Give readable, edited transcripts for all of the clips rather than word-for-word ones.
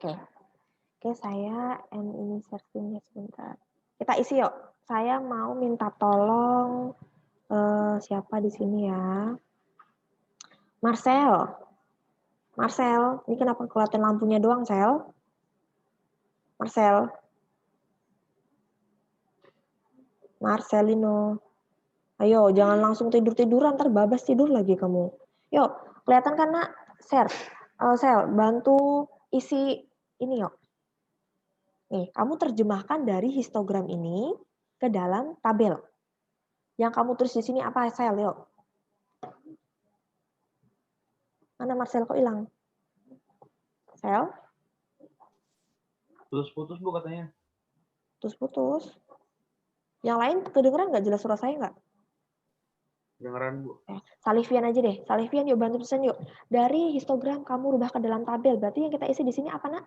Oke. Oke, saya ini searching sebentar. Kita isi yuk. Saya mau minta tolong siapa di sini ya? Marcel. Marcel, ini kenapa kelihatan lampunya doang, Sel? Marcel. Marcelino. Ayo, jangan langsung tidur-tiduran, ntar babas tidur lagi kamu. Yuk, kelihatan kan, Nak? Share. Sel, bantu isi ini yuk. Nih, kamu terjemahkan dari histogram ini ke dalam tabel. Yang kamu tulis di sini apa, Sel? Yuk. Mana Marcel kok hilang? Sel? Putus-putus Bu katanya. Putus-putus. Yang lain kedengeran nggak jelas suara saya nggak? Kedengeran Bu. Salivian aja deh. Salivian yuk bantu pesan yuk. Dari histogram kamu rubah ke dalam tabel. Berarti yang kita isi di sini apa, Nak?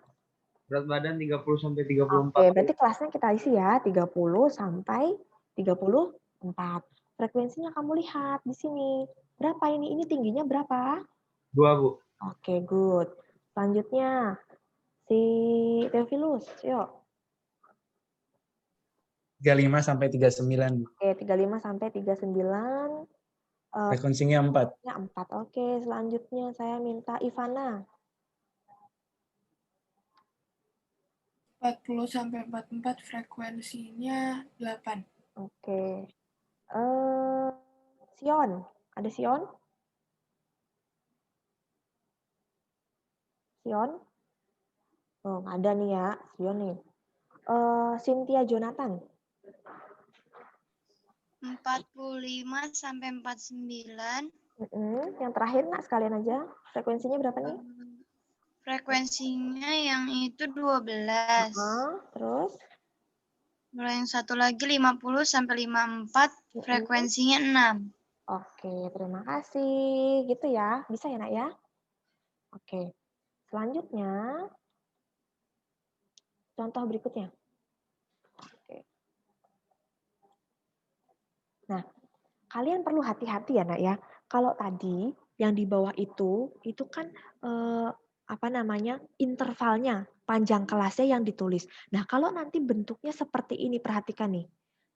Berat badan 30 sampai 34. Oke, berarti kelasnya kita isi ya 30 sampai 34. Frekuensinya kamu lihat di sini. Berapa ini? Ini tingginya berapa? 2 Bu. Oke, good. Selanjutnya si Theophilus, yuk. 35 sampai 39. Oke, 35 sampai 39. Frekuensinya 4. Ya, 4. Oke, selanjutnya saya minta Ivana. 40 sampai 44 frekuensinya 8. Oke. Sion. Ada Sion? Sion? Oh, nggak ada nih ya. Sion nih. Cynthia Jonathan. 45 sampai 49. Yang terakhir, Nak, sekalian aja. Frekuensinya berapa nih? Frekuensinya yang itu 12. Terus? Kalau yang satu lagi 50 sampai 54, frekuensinya 6. Oke, terima kasih. Gitu ya. Bisa ya, Nak ya? Oke. Selanjutnya, contoh berikutnya. Oke. Nah, kalian perlu hati-hati ya, Nak ya. Kalau tadi yang di bawah itu kan intervalnya, panjang kelasnya yang ditulis. Nah, kalau nanti bentuknya seperti ini, perhatikan nih.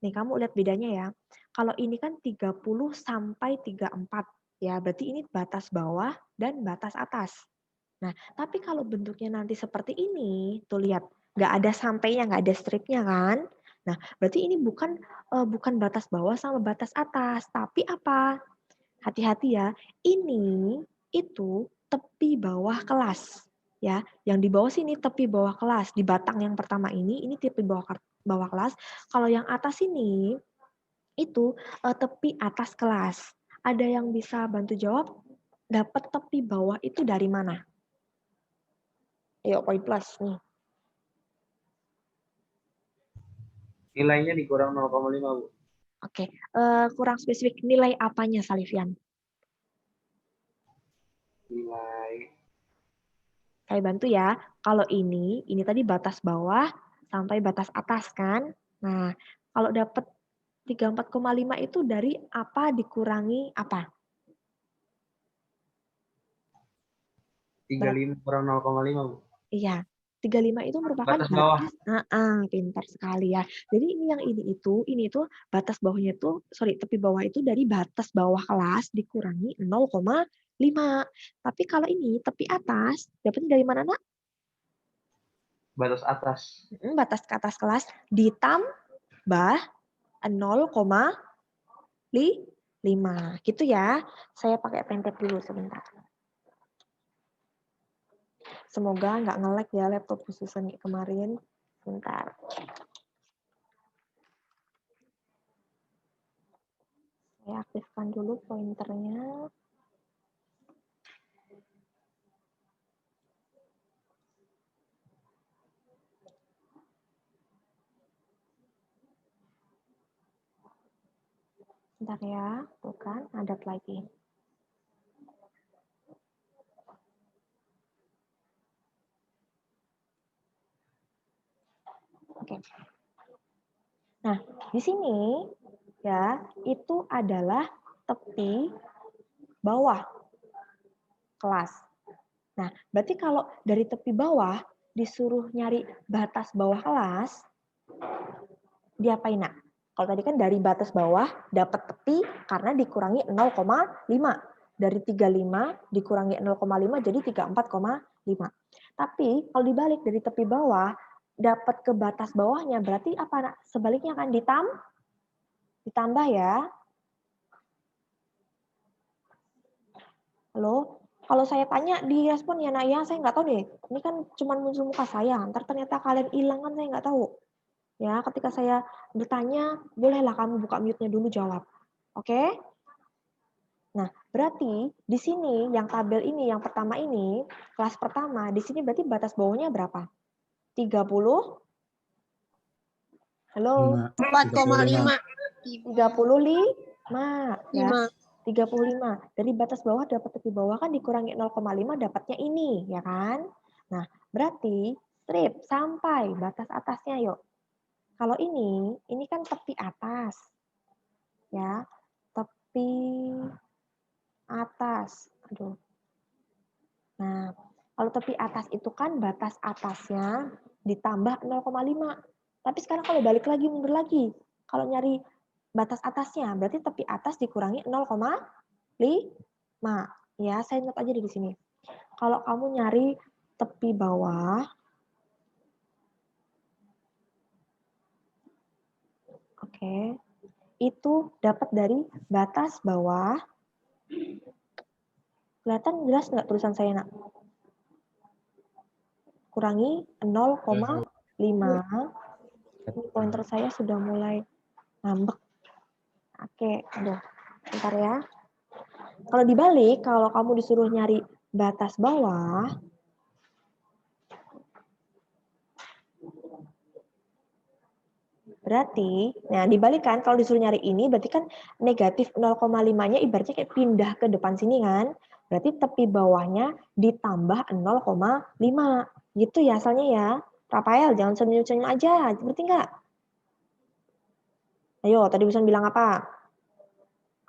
Nih, kamu lihat bedanya ya. Kalau ini kan 30 sampai 34. Ya, berarti ini batas bawah dan batas atas. Nah, tapi kalau bentuknya nanti seperti ini, tuh lihat, nggak ada sampainya, nggak ada stripnya kan? Nah, berarti ini bukan batas bawah sama batas atas, tapi apa? Hati-hati ya, ini itu tepi bawah kelas. Ya, yang di bawah sini tepi bawah kelas. Di batang yang pertama ini tepi bawah kelas. Kalau yang atas ini itu tepi atas kelas. Ada yang bisa bantu jawab? Dapat tepi bawah itu dari mana? Ayo, poin plus nih. Nilainya dikurang 0,5 Bu. Oke, kurang spesifik. Nilai apanya, Salivian? Nilai. Saya bantu ya. Kalau ini tadi batas bawah sampai batas atas kan. Nah, kalau dapat 34,5 itu dari apa dikurangi apa? 35 kurang 0,5 Bu. Iya, 35 itu merupakan Batas bawah. Pintar sekali ya. Jadi ini itu batas bawahnya itu, tepi bawah itu dari batas bawah kelas dikurangi 0,5. Tapi kalau ini tepi atas, dapatnya dari mana, Nak? Batas atas. Batas ke atas kelas ditambah 0,5. Gitu ya. Saya pakai pentek dulu sebentar. Semoga nggak nge-lag ya laptop khususnya kemarin. Bentar. Saya aktifkan dulu pointernya. Bentar ya, bukan, adat lagi. Oke. Nah, di sini ya, itu adalah tepi bawah kelas. Nah, berarti kalau dari tepi bawah disuruh nyari batas bawah kelas, diapain nak? Kalau tadi kan dari batas bawah dapat tepi karena dikurangi 0,5. Dari 35 dikurangi 0,5 jadi 34,5. Tapi kalau dibalik dari tepi bawah dapat ke batas bawahnya berarti apa nak? Sebaliknya kan ditambah ya. Halo? Kalau saya tanya direspon ya nak ya, saya nggak tahu deh. Ini kan cuma muncul muka saya. Ntar ternyata kalian hilang kan saya nggak tahu. Ya, ketika saya bertanya, bolehlah kamu buka mute-nya dulu jawab. Oke? Nah, berarti di sini yang tabel ini, yang pertama ini, kelas pertama, di sini berarti batas bawahnya berapa? 30? Halo? 4,5. 35. Ya. 5. 35. Dari batas bawah dapat tepi bawah kan dikurangi 0,5 dapatnya ini, ya kan? Nah, berarti strip sampai batas atasnya yuk. Kalau ini kan tepi atas. Ya, tepi atas. Aduh. Nah, kalau tepi atas itu kan batas atasnya ditambah 0,5. Tapi sekarang kalau balik lagi, mundur lagi. Kalau nyari batas atasnya, berarti tepi atas dikurangi 0,5. Ya, saya note aja di sini. Kalau kamu nyari tepi bawah, oke, itu dapat dari batas bawah. Kelihatan jelas nggak tulisan saya, nak? Kurangi 0,5. Ini pointer saya sudah mulai ngambek. Oke, aduh, bentar ya. Kalau dibalik, kalau kamu disuruh nyari batas bawah, berarti, nah dibalikan kalau disuruh nyari ini, berarti kan negatif 0,5-nya ibaratnya kayak pindah ke depan sini kan. Berarti tepi bawahnya ditambah 0,5. Gitu ya asalnya ya. Rafael, jangan senyum-senyum aja. Berarti enggak? Ayo, tadi Busan bilang apa?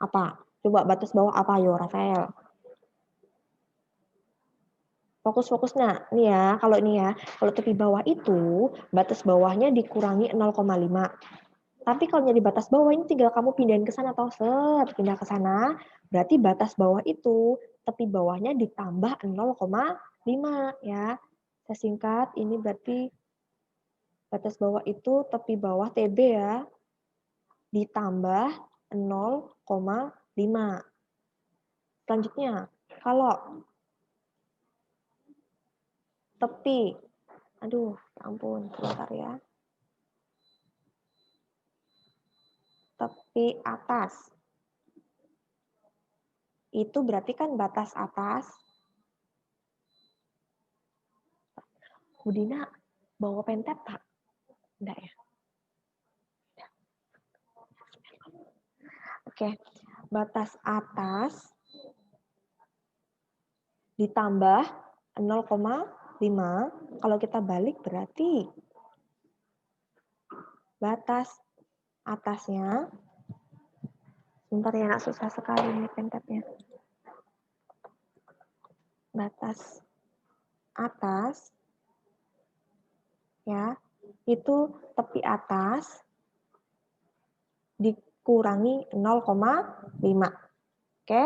Apa? Coba batas bawah apa, ayo Rafael. Fokus-fokus nah, nih ya, kalau tepi bawah itu batas bawahnya dikurangi 0,5. Tapi kalau nyari batas bawah ini tinggal kamu pindahin ke sana atau pindah ke sana, berarti batas bawah itu tepi bawahnya ditambah 0,5 ya. Saya singkat, ini berarti batas bawah itu tepi bawah TB ya, ditambah 0,5. Selanjutnya, kalau tepi, aduh, ampun, sebentar ya. Tepi atas. Itu berarti kan batas atas. Budina, bawa pentet tak? Enggak ya? Oke, batas atas ditambah 0,5. Kalau kita balik berarti batas atasnya, sebentar ya nak, susah sekali ini pentetnya. Batas atas ya, itu tepi atas dikurangi 0,5. Oke?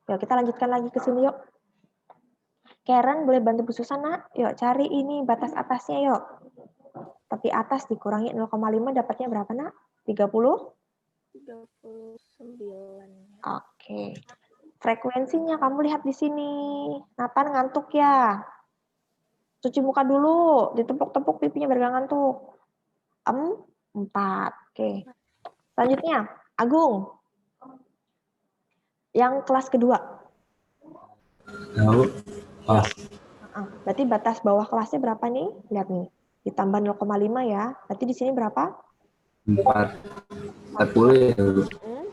Yuk kita lanjutkan lagi ke sini yuk. Karen boleh bantu Bu Susana? Yuk cari ini batas atasnya yuk. Tepi atas dikurangi 0,5 dapatnya berapa nak? 30? 39. Oke. Frekuensinya kamu lihat di sini. Nathan ngantuk ya? Cuci muka dulu, ditepuk-tepuk pipinya biar gak ngantuk. 4. Oke. Selanjutnya, Agung. Yang kelas kedua. Tahu. Oh. Berarti batas bawah kelasnya berapa nih? Lihat nih. Ditambah 0,5 ya. Berarti di sini berapa? 40 ya.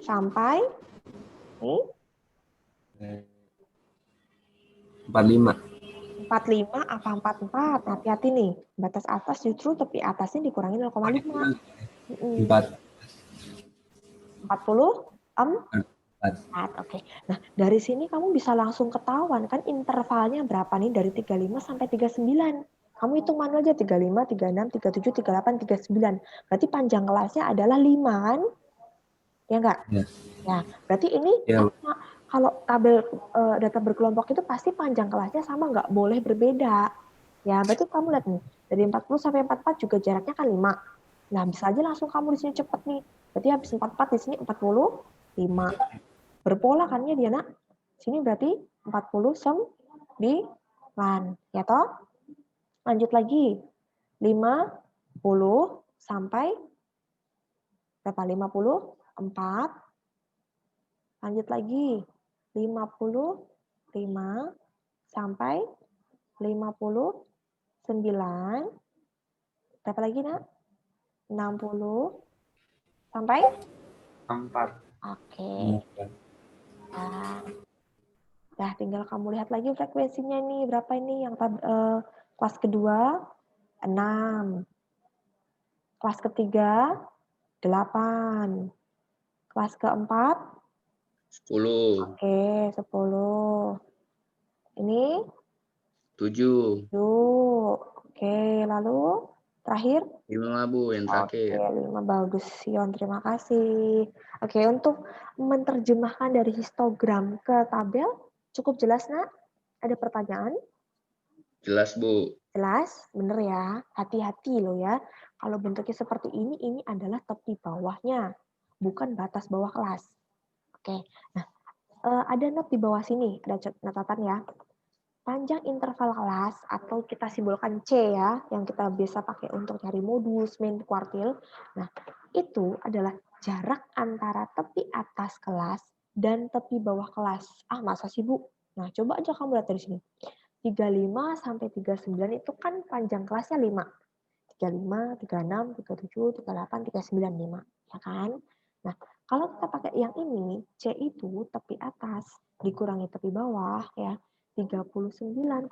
Sampai nih 45. 45 apa 44? Hati-hati nih. Batas atas justru tepi atasnya dikurangi 0,5. 40? 4. Oke. Nah, dari sini kamu bisa langsung ketahuan kan intervalnya berapa nih dari 35 sampai 39. Kamu hitung manual aja 35, 36, 37, 38, 39. Berarti panjang kelasnya adalah 5 kan? Ya enggak? Ya. Ya, berarti ini Ya. sama. Kalau tabel data berkelompok itu pasti panjang kelasnya sama, nggak boleh berbeda. Ya, berarti kamu lihat nih, dari 40 sampai 44 juga jaraknya kan 5. Nah, bisa aja langsung kamu di sini cepet nih. Berarti habis 44 di sini 45. Berpola kan ya dia, Nak? Sini berarti 49. Ya toh? Lanjut lagi. 50 sampai berapa? 54. Lanjut lagi. 55 sampai 59. Berapa lagi, Nak? 60 sampai 4. Oke. Nah, tinggal kamu lihat lagi frekuensinya nih. Berapa ini yang kelas kedua? 6. Kelas ketiga? 8. Kelas keempat? 10. Oke, 10. Ini? 7. 7. Oke, lalu terakhir? 5 Bu yang Oke, terakhir. 5. Bagus, Sion. Terima kasih. Oke, untuk menerjemahkan dari histogram ke tabel, cukup jelas, Nak? Ada pertanyaan? Jelas Bu. Jelas? Bener ya? Hati-hati loh ya. Kalau bentuknya seperti ini adalah tepi bawahnya, bukan batas bawah kelas. Oke, nah ada note di bawah sini, ada catatan ya. Panjang interval kelas, atau kita simbolkan C ya, yang kita biasa pakai untuk cari modus, min, kuartil. Nah, itu adalah jarak antara tepi atas kelas dan tepi bawah kelas. Ah, masa sih, Bu? Nah, coba aja kamu lihat dari sini. 35 sampai 39 itu kan panjang kelasnya 5. 35, 36, 37, 38, 39, 5. Ya kan? Nah, kalau kita pakai yang ini, C itu tepi atas dikurangi tepi bawah, ya. 39,5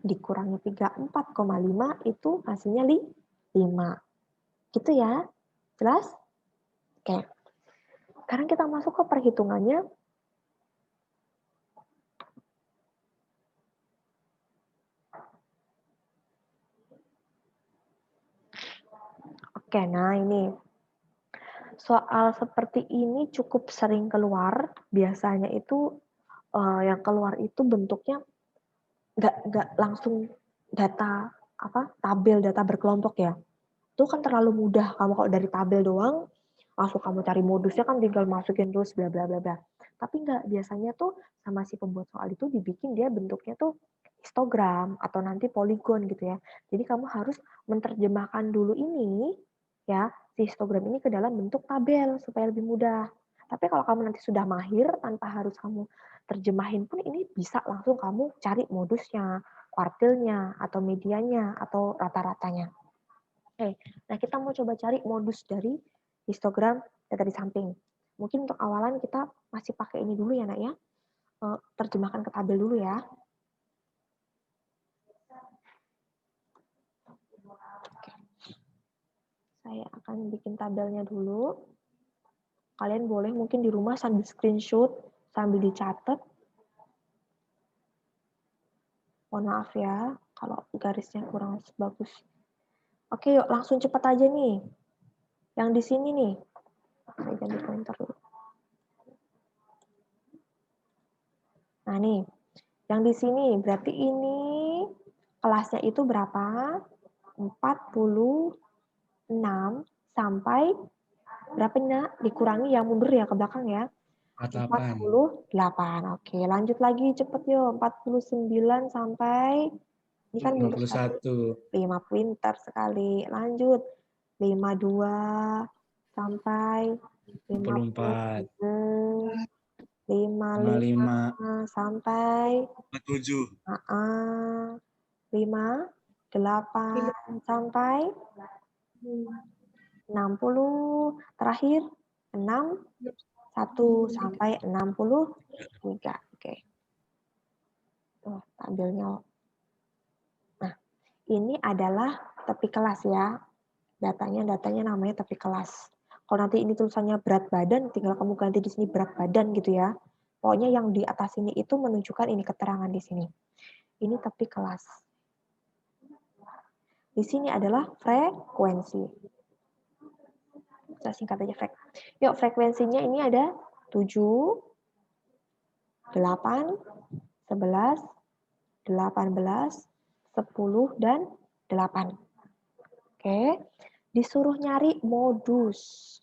dikurangi 34,5 itu hasilnya 5. Gitu ya? Jelas? Oke. Sekarang kita masuk ke perhitungannya. Oke, nah ini. Soal seperti ini cukup sering keluar. Biasanya itu yang keluar itu bentuknya nggak langsung data tabel data berkelompok ya. Itu kan terlalu mudah. Kamu kalau dari tabel doang langsung kamu cari modusnya kan tinggal masukin terus bla bla bla bla. Tapi nggak, biasanya tuh sama si pembuat soal itu dibikin dia bentuknya tuh histogram atau nanti poligon gitu ya. Jadi kamu harus menerjemahkan dulu ini ya, si histogram ini ke dalam bentuk tabel supaya lebih mudah. Tapi kalau kamu nanti sudah mahir tanpa harus kamu terjemahin pun ini bisa langsung kamu cari modusnya, kuartilnya, atau medianya, atau rata-ratanya. Oke, nah kita mau coba cari modus dari histogram data di samping. Mungkin untuk awalan kita masih pakai ini dulu ya, Nak ya. Terjemahkan ke tabel dulu ya. Oke. Saya akan bikin tabelnya dulu. Kalian boleh mungkin di rumah sambil screenshot, sambil dicatat. Mohon maaf ya, kalau garisnya kurang bagus. Oke, yuk langsung cepat aja nih. Yang di sini nih. Saya ganti pointer dulu. Nah nih, yang di sini berarti ini kelasnya itu berapa? 46 sampai berapa Nak? Dikurangi yang mundur ya ke belakang ya. 48. Oke, lanjut lagi cepet yuk. 49 sampai ini kan mundur 51. 5, pintar sekali. Lanjut. 52 sampai 54. 55 sampai 47. 58 sampai 60, terakhir 61 sampai 63. Oke. Tuh, tabelnya. Nah, ini adalah tepi kelas ya. Datanya namanya tepi kelas. Kalau nanti ini tulisannya berat badan, tinggal kamu ganti di sini berat badan gitu ya. Pokoknya yang di atas ini itu menunjukkan ini keterangan di sini. Ini tepi kelas. Di sini adalah frekuensi. Kita singkat aja Yuk, frekuensinya ini ada 7, 8, 11, 18, 10, dan 8. Oke, disuruh nyari modus.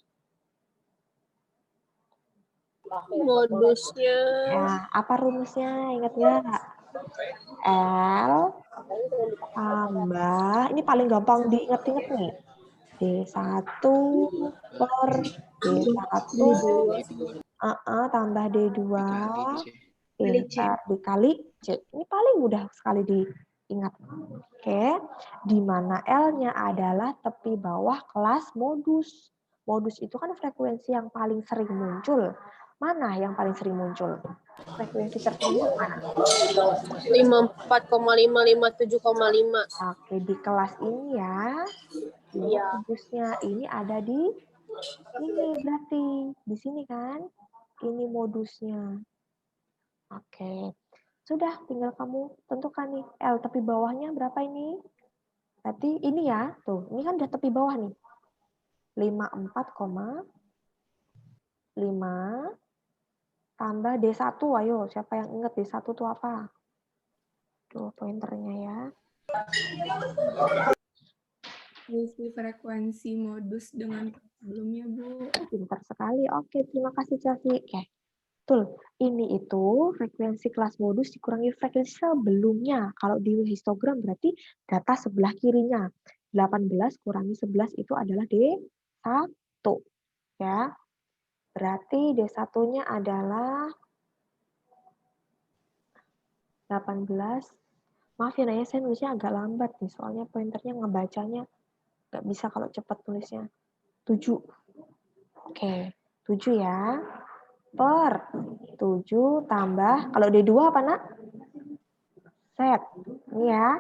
Modusnya Ya, apa rumusnya? Ingat nggak? L tambah, ini paling gampang diingat-ingat nih. D1 per D1 tambah D2 dikali C. Ini paling mudah sekali diingat. Oke, di mana L-nya adalah tepi bawah kelas modus. Modus itu kan frekuensi yang paling sering muncul. Mana yang paling sering muncul? Frekuensi tertinggi mana? 54,5, 57,5. Oke, di kelas ini ya. Ini modusnya ini ada di ini berarti di sini kan? Ini modusnya. Oke. Sudah, tinggal kamu tentukan nih L tepi bawahnya berapa ini? Berarti ini ya, tuh. Ini kan udah tepi bawah nih. 54,5 tambah D1, ayo. Siapa yang ingat D1 itu apa? Tuh, pointernya ya. Isi frekuensi modus dengan sebelumnya, Bu. Pintar sekali. Oke, terima kasih, Chelsea. Oke. Betul. Ini itu frekuensi kelas modus dikurangi frekuensi sebelumnya. Kalau di histogram berarti data sebelah kirinya. 18 kurangi 11 itu adalah D1. Ya. Berarti D1-nya adalah 18. Maaf ya Naya, saya nulisnya agak lambat nih, soalnya pointernya ngebacanya nggak bisa kalau cepat tulisnya. 7. Oke, 7 ya. Per 7 tambah, kalau D2 apa nak? Set. Ini ya,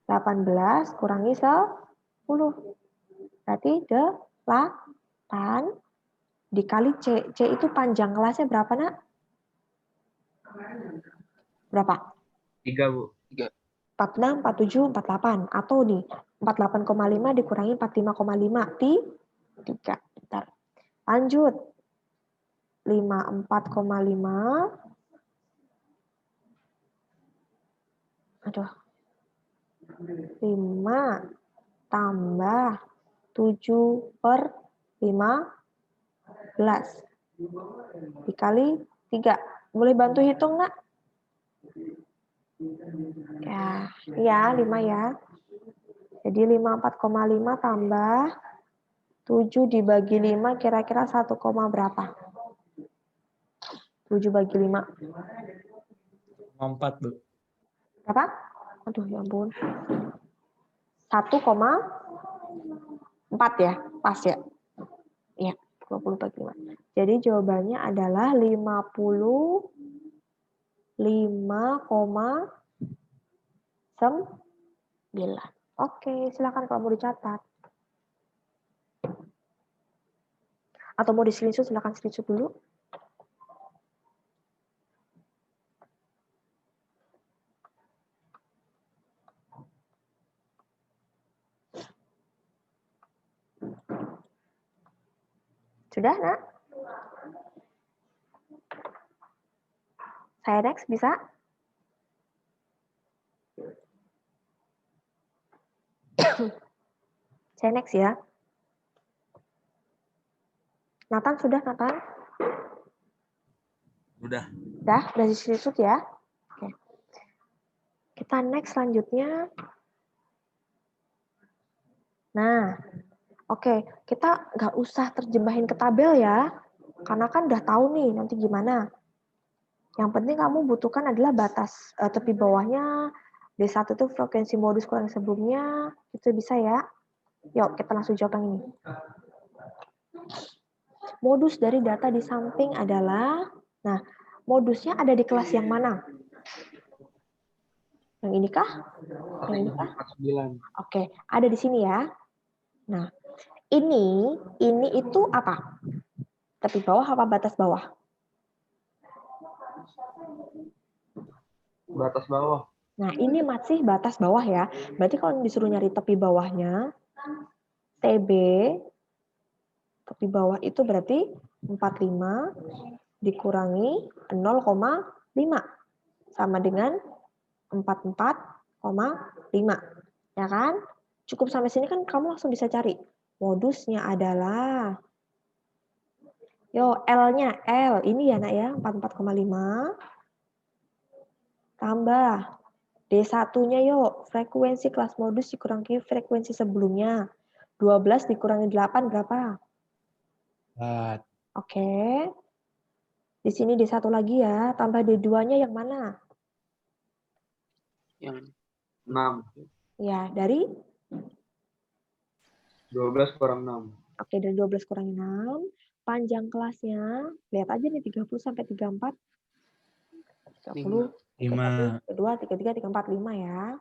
18 kurangi 10. Berarti 8 dikali C. C itu panjang kelasnya berapa nak? Berapa? 3, Bu. 46, 47, 48. Atau nih, 48,5 dikurangi 45,5. 3. Bentar. Lanjut. 54,5. Aduh. 5 tambah 7 per 15. Dikali 3. Boleh bantu hitung nggak? Ya, 5 ya. Jadi 54,5 tambah 7 dibagi 5 kira-kira 1, berapa? 7 bagi 5. 4, Bu. Berapa? Aduh, ya ampun. 1,4 ya? Pas ya? Iya, 20 bagi 5. Jadi jawabannya adalah 55,9. Oke, silakan kalau mau dicatat. Atau mau di-screenshot, silakan screenshot dulu. Sudah, nak? Saya next, bisa? Saya next ya. Nathan, sudah, Nathan? Udah. Udah di-screenshot ya? Oke. Kita next selanjutnya. Nah, oke, kita nggak usah terjemahin ke tabel ya, karena kan udah tahu nih nanti gimana. Yang penting kamu butuhkan adalah batas tepi bawahnya, D1 itu frekuensi modus kurang sebelumnya, itu bisa ya. Yuk, kita langsung jawab yang ini. Modus dari data di samping adalah, nah, modusnya ada di kelas yang mana? Yang ini kah? Yang ini kah? 49. Oke, ada di sini ya. Nah, ini itu apa? Tepi bawah apa batas bawah? Batas bawah. Nah, ini masih batas bawah ya. Berarti kalau disuruh nyari tepi bawahnya, TB, tepi bawah itu berarti 45 dikurangi 0,5. Sama dengan 44,5. Ya kan? Cukup sampai sini kan kamu langsung bisa cari. Modusnya adalah, yo L-nya, L, ini ya nak ya, 44,5. Tambah D1-nya yuk, frekuensi kelas modus dikurangi frekuensi sebelumnya. 12 dikurangi 8 berapa? 4. Oke. Di sini D1 lagi ya, tambah D2-nya yang mana? Yang 6. Ya, dari? 12 kurang 6. Oke, dari 12 kurangi 6. Panjang kelasnya, lihat aja nih 30 sampai 34. 30, 5. 31, 32, 33, 34, 5 ya.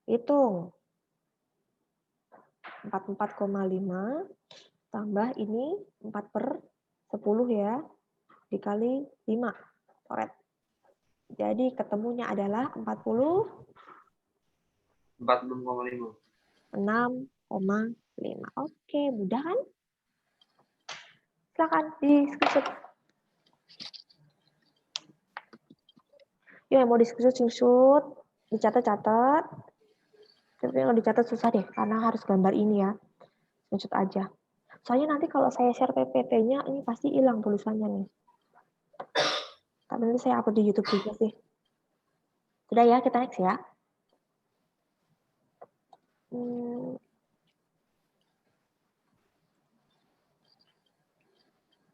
Hitung. 44,5 tambah ini 4/10 ya, dikali 5. Coret. Jadi ketemunya adalah 46,5. 46,5. Oke, mudah kan? Silakan di screenshot. Yuk, yang mau di screenshot, dicatat-catat. Tapi kalau dicatat susah deh, karena harus gambar ini ya. Screenshot aja. Soalnya nanti kalau saya share PPT-nya, ini pasti hilang tulisannya nih. Tapi nanti saya upload di YouTube juga sih. Sudah ya, kita next ya.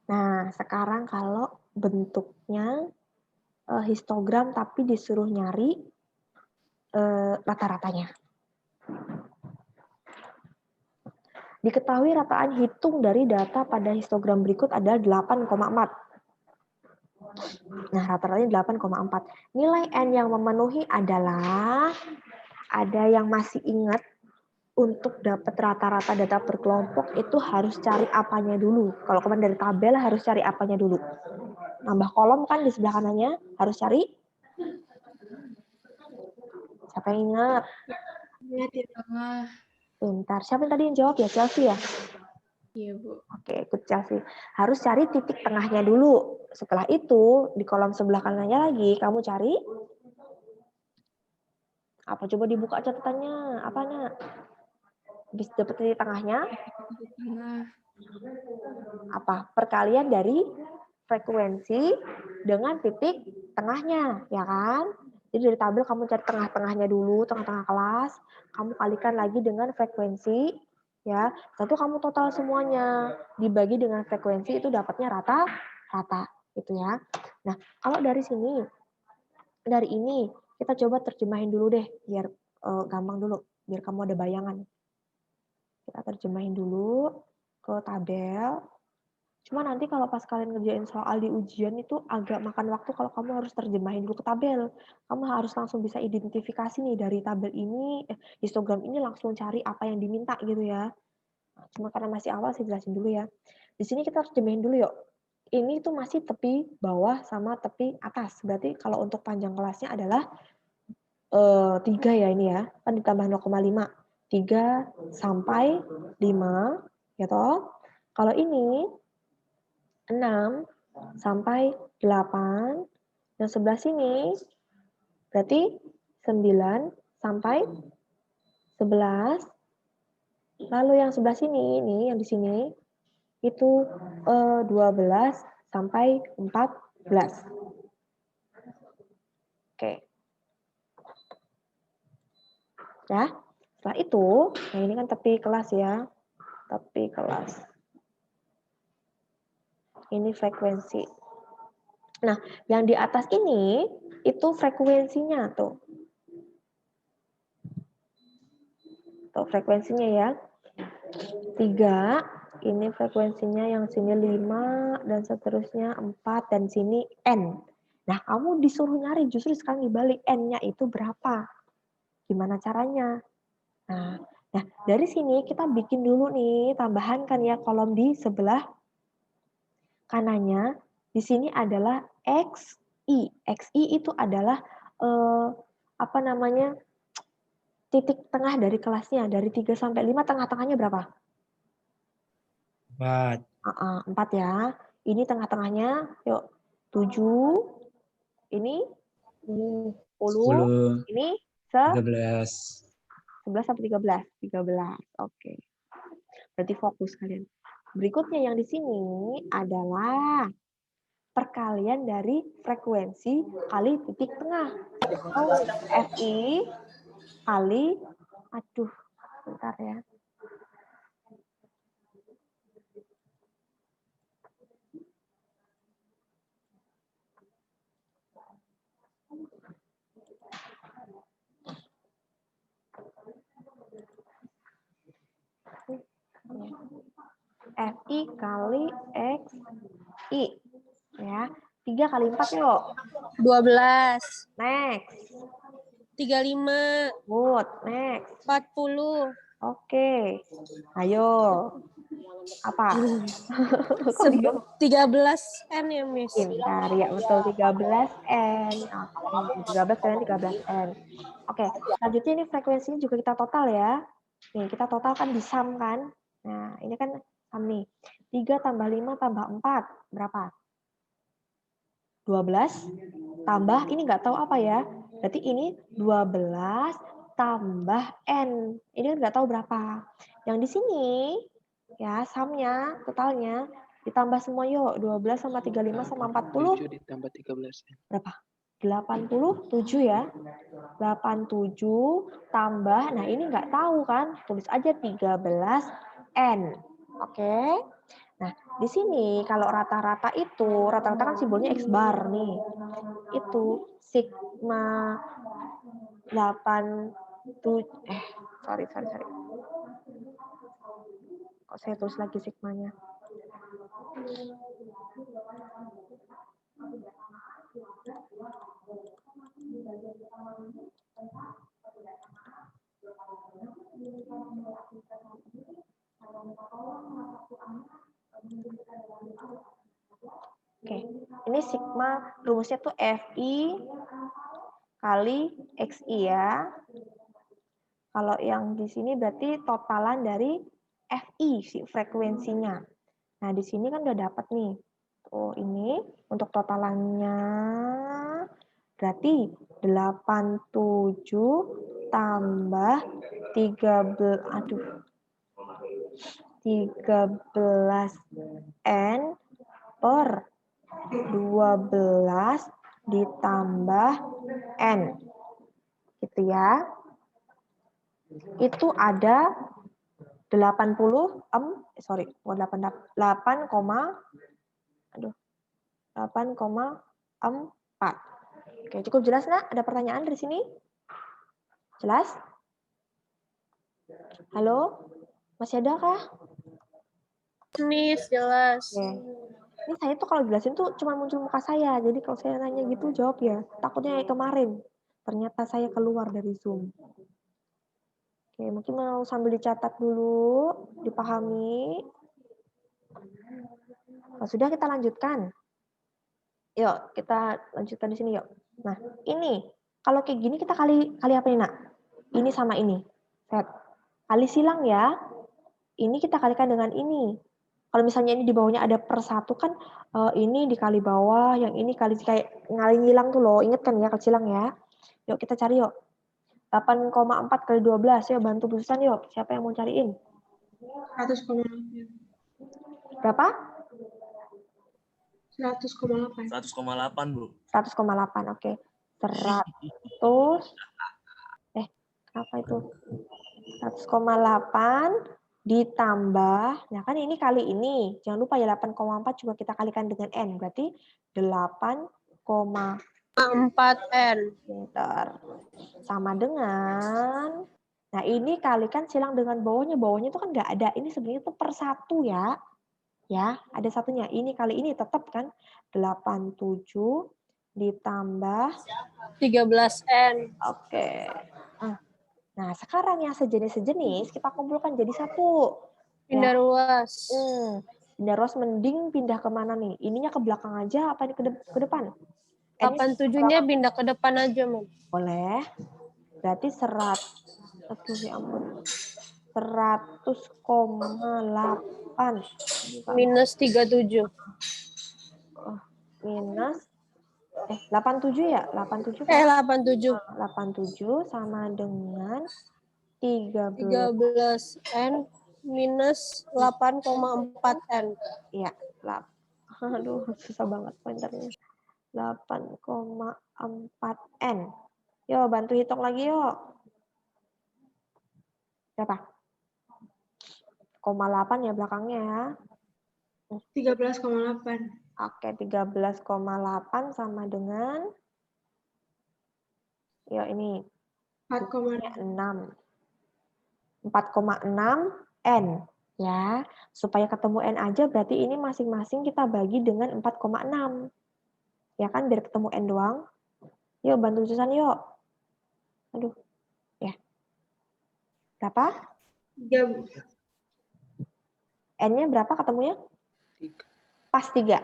Nah, sekarang kalau bentuknya histogram tapi disuruh nyari rata-ratanya. Diketahui rataan hitung dari data pada histogram berikut adalah 8,4. Nah, rata-ratanya 8,4. Nilai N yang memenuhi adalah, ada yang masih ingat, untuk dapat rata-rata data per kelompok itu harus cari apanya dulu. Kalau kemarin dari tabel harus cari apanya dulu. Nambah kolom kan di sebelah kanannya, harus cari. Siapa yang ingat? Lihat di tengah. Bentar, siapa yang tadi yang jawab ya? Chelsea ya? Iya, Bu. Oke, ikut Chelsea. Harus cari titik tengahnya dulu. Setelah itu, di kolom sebelah kanannya lagi, kamu cari. Apa coba dibuka catatannya? Apa, Nak? Bisa dapat titik tengahnya? Tengah. Apa? Perkalian dari frekuensi dengan titik tengahnya, ya kan? Jadi dari tabel kamu cari tengah-tengahnya dulu, tengah-tengah kelas, kamu kalikan lagi dengan frekuensi, ya. Tentu kamu total semuanya, dibagi dengan frekuensi itu dapatnya rata-rata, gitu ya. Nah, kalau dari sini, dari ini kita coba terjemahin dulu deh, biar gampang dulu, biar kamu ada bayangan. Kita terjemahin dulu ke tabel. Cuma nanti kalau pas kalian ngerjain soal di ujian itu agak makan waktu kalau kamu harus terjemahin dulu ke tabel. Kamu harus langsung bisa identifikasi nih dari tabel ini, histogram ini langsung cari apa yang diminta gitu ya. Cuma karena masih awal saya jelasin dulu ya. Di sini kita terjemahin dulu yuk. Ini tuh masih tepi bawah sama tepi atas. Berarti kalau untuk panjang kelasnya adalah 3 ya ini ya. Kan ditambah 0,5. 3 sampai 5 ya toh. Kalau ini 6 sampai 8, yang sebelah sini berarti 9 sampai 11, lalu yang sebelah sini, ini yang di sini, itu 12 sampai 14. Oke. Ya, setelah itu, nah ini kan tepi kelas ya, tepi kelas. Ini frekuensi. Nah, yang di atas ini itu frekuensinya tuh. Tuh frekuensinya ya. 3, ini frekuensinya yang sini 5 dan seterusnya 4 dan sini N. Nah, kamu disuruh nyari justru sekarang dibalik N-nya itu berapa? Gimana caranya? Nah, dari sini kita bikin dulu nih tambahan kan ya kolom di sebelah kanannya. Di sini adalah XI. XI itu adalah apa namanya, titik tengah dari kelasnya. Dari 3 sampai 5 tengah-tengahnya berapa? 4. 4 ya. Ini tengah-tengahnya, yuk. 7, ini 10, 10. ini 13. 11 sampai 13. 13. Oke. Berarti fokus kalian. Berikutnya yang di sini adalah perkalian dari frekuensi kali titik tengah. FI kali, aduh, bentar ya. FI kali XI. Ya. 3 kali 4 yuk. 12, Next. 35, Good. Next. 40, Oke. Ayo. Apa? Kok diem? 13N ya, Miss. Pintar. Ya, betul. 13N. Oke. 13 kalian 13N. Oke. Selanjutnya ini frekuensinya juga kita total ya. Nih, kita total kan di sum kan. Nah, ini kan sum nih. 3 tambah 5 tambah 4. Berapa? 12 tambah, ini nggak tahu apa ya. Berarti ini 12 tambah N. Ini kan nggak tahu berapa. Yang di sini, ya, sumnya, totalnya, ditambah semua yuk. 12 sama 35 sama 40. 7 ditambah 13. Berapa? 87 ya. 87 tambah, nah ini nggak tahu kan. Tulis aja 13N. Oke. Nah, di sini kalau rata-rata itu, rata-rata kan simbolnya X bar nih. Itu sigma 8 sorry. Kok saya tulis lagi sigmanya? Oke, ini sigma rumusnya tuh FI kali XI ya. Kalau yang di sini berarti totalan dari FI, si frekuensinya. Nah, di sini kan udah dapat nih. Oh, ini untuk totalannya berarti 87 tambah 13N per 12 ditambah N. Gitu ya. Itu ada 8,4. Oke, cukup jelas nggak? Ada pertanyaan dari sini? Jelas? Halo? Masih ada kah? Miss, jelas. Oke. Ini saya tuh kalau jelasin tuh cuma muncul muka saya. Jadi kalau saya nanya gitu jawab ya. Takutnya kayak kemarin. Ternyata saya keluar dari Zoom. Oke, mungkin mau sambil dicatat dulu, dipahami. Nah, sudah kita lanjutkan. Yuk, kita lanjutkan di sini yuk. Nah, ini kalau kayak gini kita kali apa nih, Nak? Ini sama ini. Set. Kali silang ya. Ini kita kalikan dengan ini. Kalau misalnya ini di bawahnya ada per 1 kan ini dikali bawah, yang ini kali kayak ngilang tuh loh. Ingat kan ya kali silang ya. Yuk kita cari yuk. 8,4 kali 12. Yuk bantu Bu Susan yuk. Siapa yang mau cariin? 100,8. Berapa? 100,8. 100,8, Bu. 100,8. Oke. 100. Apa itu? 100,8 ditambah, nah kan ini kali ini. Jangan lupa ya 8,4 juga kita kalikan dengan N. Berarti 4N. Pintar. Sama dengan, nah ini kalikan silang dengan bawahnya. Bawahnya itu kan nggak ada. Ini sebenarnya itu per 1 ya. Ya, ada satunya. Ini kali ini tetap kan 87 ditambah 13N. Oke. Nah, sekarang yang sejenis-sejenis kita kumpulkan jadi satu. Pindah ruas. Pindah ruas mending pindah kemana nih? Ininya ke belakang aja apa ini ke depan? 87-nya pindah ke depan aja, Mem. Boleh. Berarti 100, aduh ya ampun, 100,8. Minus 37. Minus 87 ya? 87 kan? 87. 87 sama dengan 13. 13N minus 8,4N. Iya, aduh susah banget pointernya. 8,4N. Yo, bantu hitung lagi yuk. Berapa? 0,8 ya belakangnya ya. 13,8. Oke, 13,8 sama dengan yo ini 4,6. 4,6 N ya. Supaya ketemu N aja berarti ini masing-masing kita bagi dengan 4,6. Ya kan biar ketemu N doang. Yuk bantu Susan yuk. Aduh. Ya. Berapa? 3. N-nya berapa ketemunya? 3. Pas 3.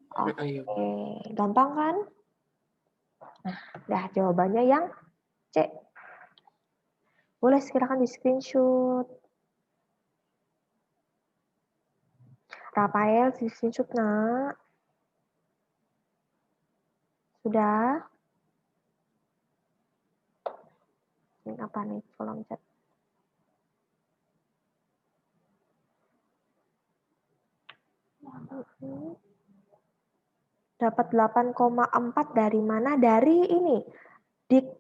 Oke, Ayo. gampang kan? Nah, dah jawabannya yang C. Boleh silakan di screenshot. Rafael, di screenshot nak. Sudah? Ini apa nih kolom chat? Dapat 8,4 dari mana? Dari ini.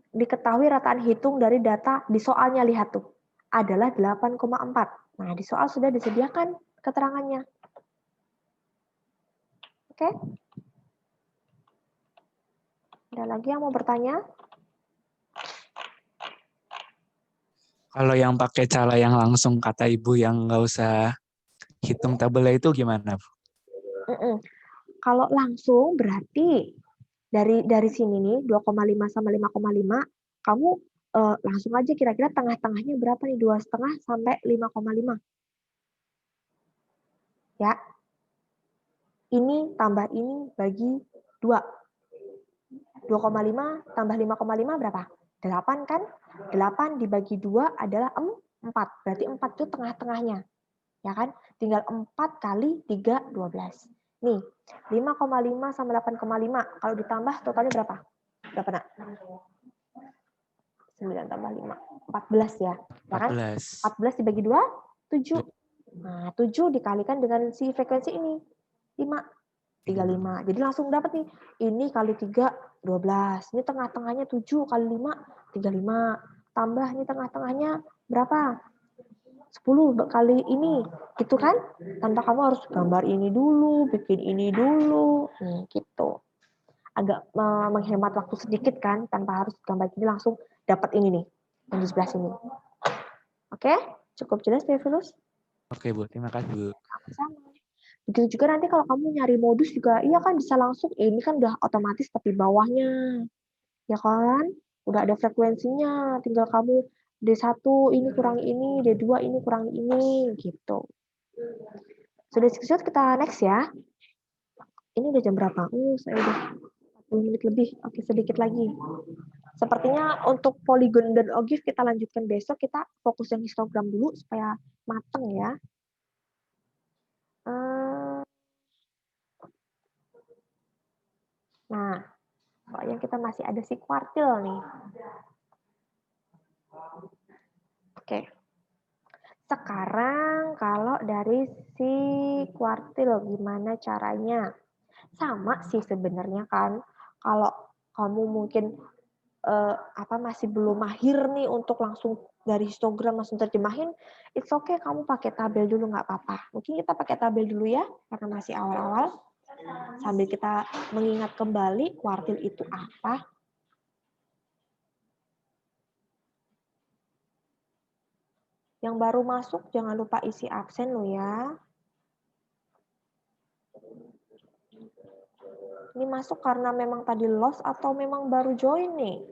Diketahui rataan hitung dari data di soalnya, lihat tuh. Adalah 8,4. Nah, di soal sudah disediakan keterangannya. Oke? Ada lagi yang mau bertanya? Kalau yang pakai cara yang langsung kata Ibu yang nggak usah hitung tabelnya itu gimana, Bu? Kalau langsung berarti dari sini nih 2,5 sama 5,5 kamu langsung aja kira-kira tengah-tengahnya berapa nih, 2,5 sampai 5,5 ya. Ini tambah ini bagi 2. 2,5 tambah 5,5 berapa? 8 kan? 8 dibagi 2 adalah 4. Berarti 4 itu tengah-tengahnya. Ya kan? Tinggal 4 kali 3, 12. Nih, 5,5 sama 8,5. Kalau ditambah totalnya berapa? Berapa, Nak? 9 tambah 5. 14 ya. Ya kan? 14. 14 dibagi 2, 7. Nah, 7 dikalikan dengan si frekuensi ini. 5. 35. Jadi langsung dapat nih. Ini kali 3, 12. Ini tengah-tengahnya 7 kali 5, 35. Tambah ini tengah-tengahnya berapa? 10 kali ini. Gitu kan? Tanpa kamu harus gambar ini dulu, bikin ini dulu. Nih, gitu. Agak menghemat waktu sedikit kan? Tanpa harus gambar ini langsung dapat ini nih. Yang di sebelah sini. Oke? Cukup jelas, Devilus? Oke, Bu. Terima kasih, Bu. Sama-sama. Begitu juga nanti kalau kamu nyari modus juga, iya kan bisa langsung, ini kan udah otomatis tapi bawahnya. Ya kan? Udah ada frekuensinya, tinggal kamu D1 ini kurang ini, D2 ini kurang ini, gitu. Sudah screenshot, kita next ya. Ini udah jam berapa? Saya udah 40 menit lebih. Oke, sedikit lagi. Sepertinya untuk poligon dan ogive kita lanjutkan besok, kita fokus yang histogram dulu supaya mateng ya. Nah, soalnya kita masih ada si kuartil nih. Oke. Sekarang kalau dari si kuartil gimana caranya? Sama sih sebenarnya kan. Kalau kamu mungkin masih belum mahir nih untuk langsung dari histogram langsung terjemahin, it's okay kamu pakai tabel dulu nggak apa-apa. Mungkin kita pakai tabel dulu ya karena masih awal-awal. Sambil kita mengingat kembali kuartil itu apa. Yang baru masuk jangan lupa isi absen lo ya. Ini masuk karena memang tadi lost atau memang baru join nih?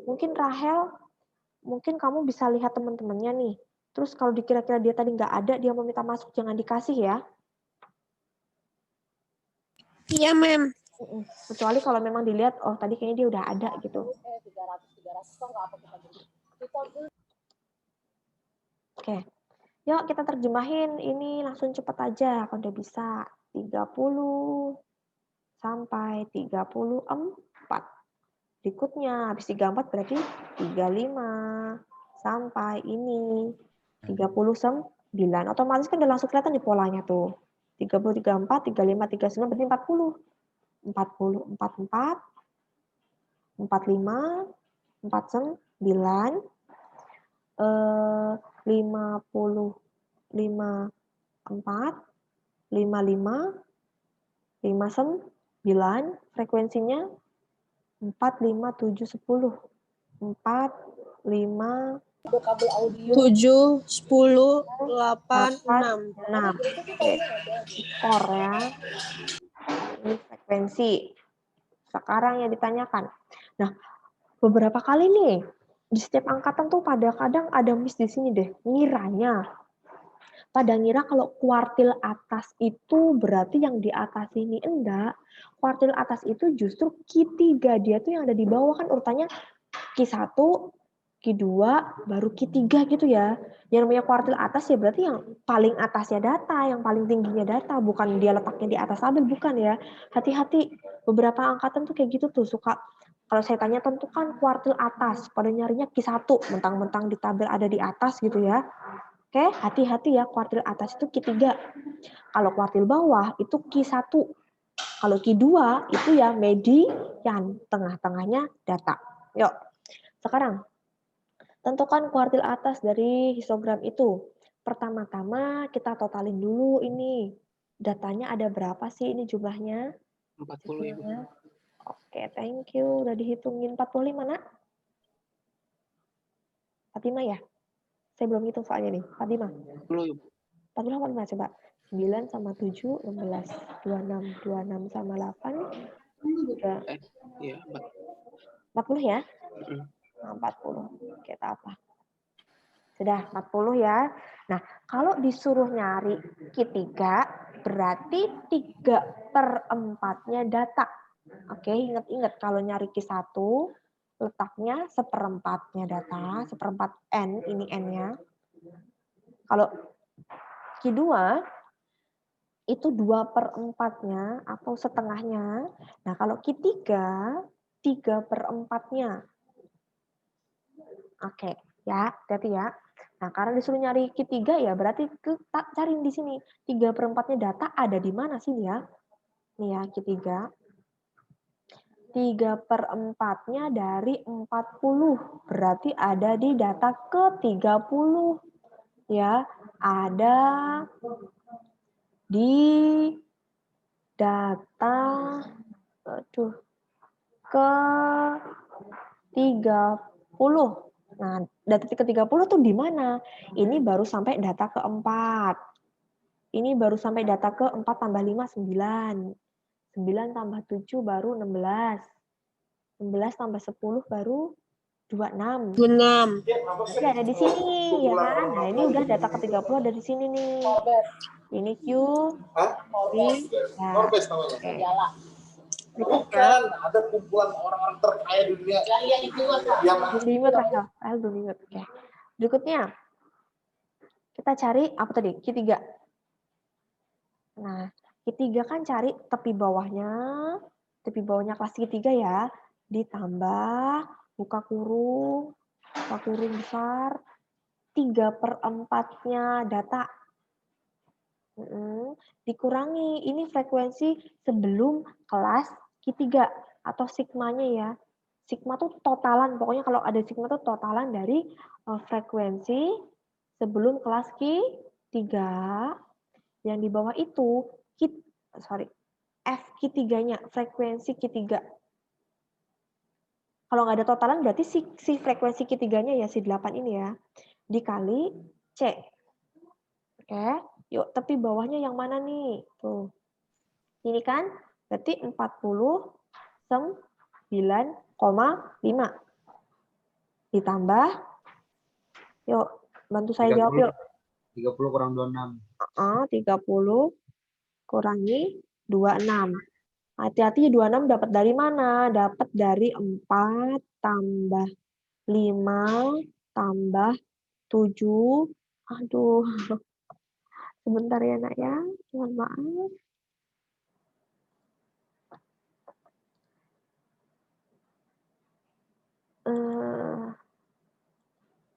Mungkin Rahel, mungkin kamu bisa lihat teman-temannya nih. Terus kalau dikira-kira dia tadi nggak ada, dia mau minta masuk, jangan dikasih ya. Iya, Mem. Kecuali kalau memang dilihat, oh tadi kayaknya dia udah ada gitu. Oke, yuk kita terjemahin ini langsung cepat aja kalau udah bisa. 30 sampai 34. Berikutnya, habis 34 berarti 35 sampai ini 39. Otomatis kan udah langsung kelihatan di polanya tuh. 30, 34, 35, 39 berarti 40. 40, 44, 45, 49, 50, 54, 55, 59, frekuensinya 4, 5, 7, 10. 4, 5, 7, 10, 8, 6. 6. Oke, skor ya. Ini frekuensi. Sekarang yang ditanyakan. Nah, beberapa kali nih, di setiap angkatan tuh kadang ada miss di sini deh. Ngiranya. Pada ngira kalau kuartil atas itu berarti yang di atas ini. Enggak. Kuartil atas itu justru Q3. Dia tuh yang ada di bawah kan urutannya Q1, Q2, baru Q3 gitu ya. Yang namanya kuartil atas ya berarti yang paling atasnya data, yang paling tingginya data. Bukan dia letaknya di atas tabel, bukan ya. Hati-hati. Beberapa angkatan tuh kayak gitu tuh. Suka, kalau saya tanya tentukan kuartil atas. Pada nyarinya Q1. Mentang-mentang di tabel ada di atas gitu ya. Oke, hati-hati ya, kuartil atas itu Q3. Kalau kuartil bawah itu Q1. Kalau Q2 itu ya median, tengah-tengahnya data. Yuk, sekarang tentukan kuartil atas dari histogram itu. Pertama-tama kita totalin dulu ini. Datanya ada berapa sih ini jumlahnya? 40 Ibu. Oke, thank you. Udah dihitungin 45, Nak? 45 ya? Saya belum hitung soalnya nih. 45. 40 Ibu. 40 apa 5? Coba. 9 sama 7, 16. 26. 26 sama 8. Udah. Iya, 40 ya? 40. Oke, tak apa. Sudah 40 ya. Nah, kalau disuruh nyari Q3, berarti 3/4-nya data. Oke, ingat-ingat kalau nyari Q1, letaknya 1/4-nya data, 1/4 N, ini N-nya. Kalau Q2, itu 2/4-nya atau setengahnya. Nah, kalau Q3, 3/4-nya. Oke, ya, hati-hati ya. Nah, karena disuruh nyari Q3 ya, berarti kita cari di sini. 3/4-nya data ada di mana sih ya? Nih ya, Q3. 3/4-nya dari 40. Berarti ada di data ke-30. Ya, ada di data ke-30. Nah, data ke-30 tuh di mana? Ini baru sampai data ke-4. Ini baru sampai data ke-4 tambah 5, 9. 9 tambah 7 baru 16. 16 tambah 10 baru 26. 26. Berarti ada di sini, ya kan? Nah, ini udah data ke-30 ada di sini nih. Ini Q, B, ya. Oke. Bukan, ada kumpulan orang-orang terkaya di dunia. Belum diimut, Rahel. Rahel belum diimut. Oke. Berikutnya, kita cari apa tadi? Q3. Nah, Q3 kan cari tepi bawahnya kelas Q3 ya, ditambah buka kurung besar, 3/4-nya data. Dikurangi, ini frekuensi sebelum kelas Q3 atau sigmanya ya. Sigma tuh totalan, pokoknya kalau ada sigma tuh totalan dari frekuensi sebelum kelas Q3. Yang di bawah itu F Q3-nya, frekuensi Q3. Kalau nggak ada totalan berarti si frekuensi Q3-nya ya si 8 ini ya, dikali C. Oke, yuk tepi bawahnya yang mana nih? Tuh. Ini kan berarti 49,5. Ditambah, yuk bantu saya jawab yuk. 30 kurang 26. 30 kurangi 26. Hati-hati 26 dapat dari mana? Dapat dari 4 tambah 5 tambah 7. Aduh, sebentar ya nak ya. Mohon maaf.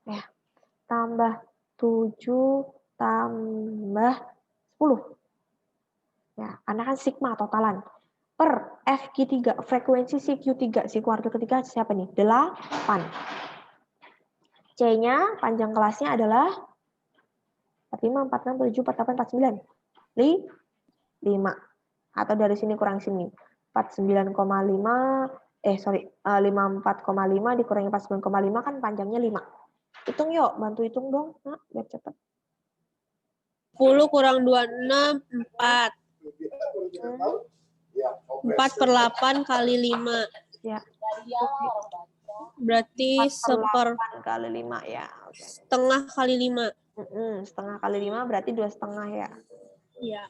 Ya, tambah 7 tambah 10. Ya, karena kan sigma totalan. Per FQ3, frekuensi si Q3, si keluarga ketiga siapa nih? 8. C-nya, panjang kelasnya adalah 45, 46, 47, 48, 49. 5. Atau dari sini kurang sini. 49,5, 54,5 dikurangi 49,5 kan panjangnya 5. Hitung yuk, bantu hitung dong, nah, biar cepet. 10 kurang 26, 4. 4/8 kali 5. Ya. Berarti 4/8 kali 5 ya. Oke. setengah kali 5. Setengah kali 5 berarti 2,5 ya. Iya.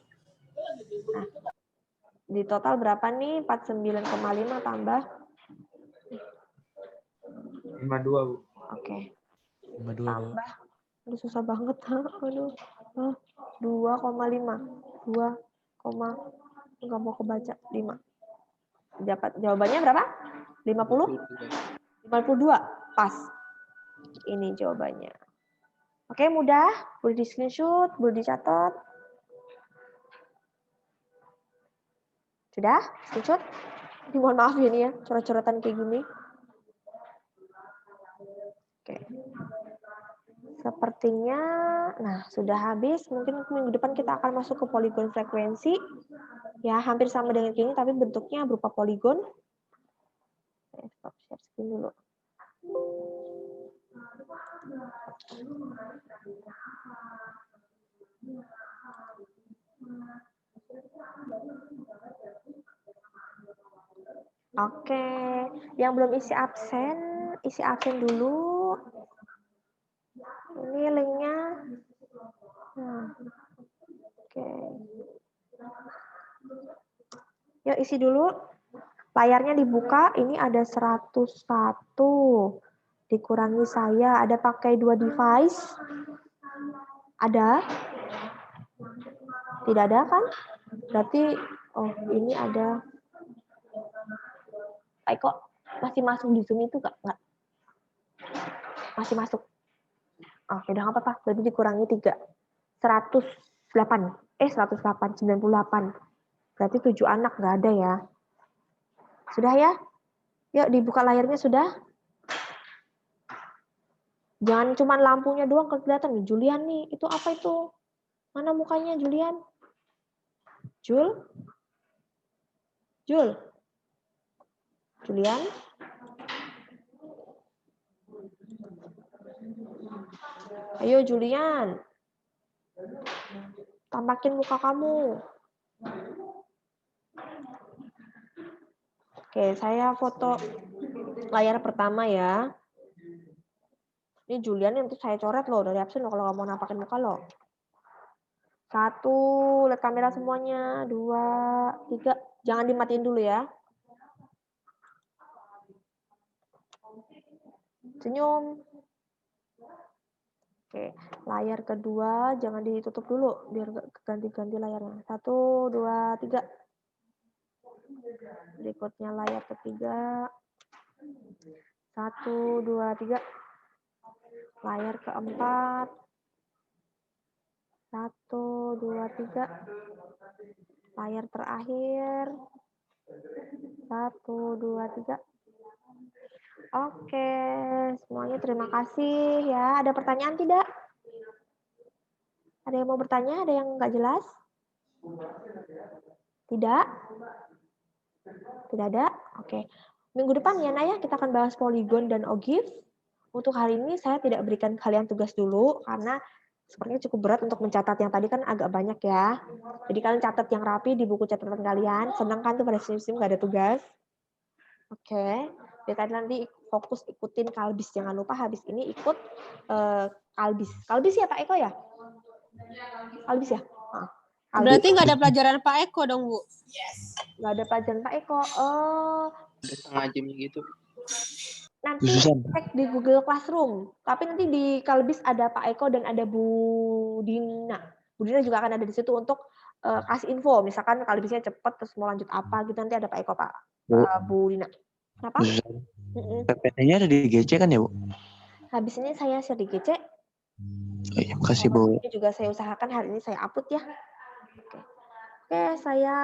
Nah, di total berapa nih? 49,5 tambah 52, Bu. Oke. 52, Bu. Tambah. Aduh, susah banget. Aduh. 2,5. 2, nggak mau kebaca. 5. Dapat jawabannya berapa? 50? 52. Pas. Ini jawabannya. Oke, mudah. Boleh di screenshot, boleh dicatat. Sudah? Screenshot? Ini mohon maaf ya nih ya, coret-coretan kayak gini. Oke. Sepertinya, nah sudah habis. Mungkin minggu depan kita akan masuk ke poligon frekuensi. Ya, hampir sama dengan ini, tapi bentuknya berupa poligon. Stop share screen dulu. Oke, yang belum isi absen dulu. Ini linknya. Nah, oke. Yuk isi dulu. Layarnya dibuka. Ini ada 101. Dikurangi saya. Ada pakai 2 device. Ada? Tidak ada kan? Berarti, oh ini ada. Kok masih masuk di Zoom itu nggak? Masih masuk. Oh, udah nggak apa-apa. Berarti dikurangi 3. 108. 98. Berarti 7 anak nggak ada ya. Sudah ya? Yuk dibuka layarnya sudah. Jangan cuma lampunya doang kelihatan. Julian nih, itu apa itu? Mana mukanya Julian? Julian? Ayo Julian. Tampakin muka kamu. Oke, saya foto layar pertama ya. Ini Julian yang saya coret loh dari absen loh kalau nggak mau nampakin muka loh. 1, lihat kamera semuanya. 2, 3. Jangan dimatiin dulu ya. Senyum. Oke, layar kedua jangan ditutup dulu biar ganti-ganti layarnya. 1, 2, 3. Berikutnya layar ketiga. 1, 2, 3. Layar keempat. 1, 2, 3. Layar terakhir. 1, 2, 3. Oke, semuanya terima kasih ya. Ada pertanyaan tidak? Ada yang mau bertanya? Ada yang nggak jelas? Tidak? Tidak ada? Oke. Minggu depan ya, Naya, kita akan bahas poligon dan OGIF. Untuk hari ini saya tidak berikan kalian tugas dulu, karena sepertinya cukup berat untuk mencatat yang tadi kan agak banyak ya. Jadi kalian catat yang rapi di buku catatan kalian. Senang kan tuh pada sim-sim nggak ada tugas? Oke. Jadi kalian nanti fokus ikutin Kalbis. Jangan lupa habis ini ikut Kalbis. Kalbis ya Pak Eko ya? Kalbis ya? Nah. Berarti nggak ada pelajaran Pak Eko dong, Bu? Nggak ada pelajaran Pak Eko. Oh, Ada setengah jam gitu. nanti Khususan. cek di Google Classroom. Tapi nanti di Kalbis ada Pak Eko dan ada Bu Dina. Bu Dina juga akan ada di situ untuk kasih info. Misalkan Kalbisnya cepet terus mau lanjut apa gitu, nanti ada Pak Eko, Pak Bu Dina. Kenapa? Khususan. PPT-nya ada di GC kan ya, Bu? Habis ini saya share di GC. Oh iya, makasih, Bu. Ini juga saya usahakan hari ini saya upload ya. Oke, saya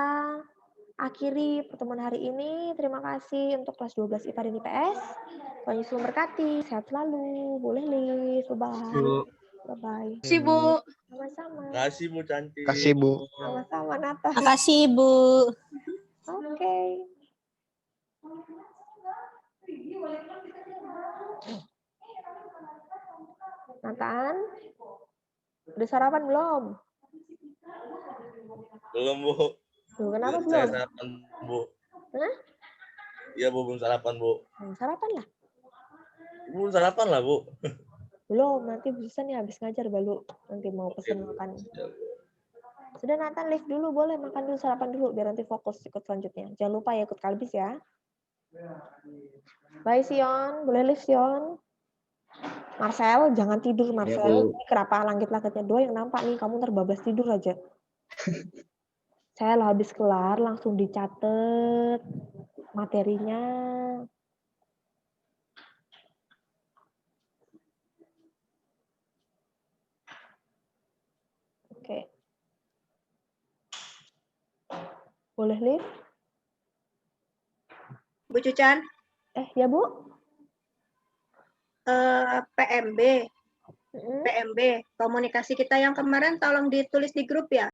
akhiri pertemuan hari ini. Terima kasih untuk kelas 12 IPA dan IPS. Tuhan Yesus memberkati. Sehat selalu. Boleh, Lis. Bye-bye. Bu. Bye-bye. Kasih, Bu. Sama-sama. Kasih Bu cantik. Kasih, Bu. Sama-sama, Nata. Makasih, Bu. Oke. Nathan, udah sarapan belum? Belum Bu. Duh, kenapa Saya belum? sarapan Bu. Hah? Iya Bu, belum sarapan Bu. Sarapan lah. Belum sarapan lah Bu. Belum, nanti bisa nih habis ngajar baru nanti mau pesen makan. Sudah Nathan, live dulu, boleh makan dulu, sarapan dulu biar nanti fokus ikut selanjutnya. Jangan lupa ya ikut Kalbis ya. Bye Sion, boleh live Sion. Marcel, jangan tidur Marcel. Bu. Ini kenapa langit-langitnya doa yang nampak nih, kamu terbablas tidur aja. Saya habis kelar langsung dicatat materinya. Oke. Boleh live? Bu Cucan, Ya Bu? PMB, komunikasi kita yang kemarin tolong ditulis di grup ya.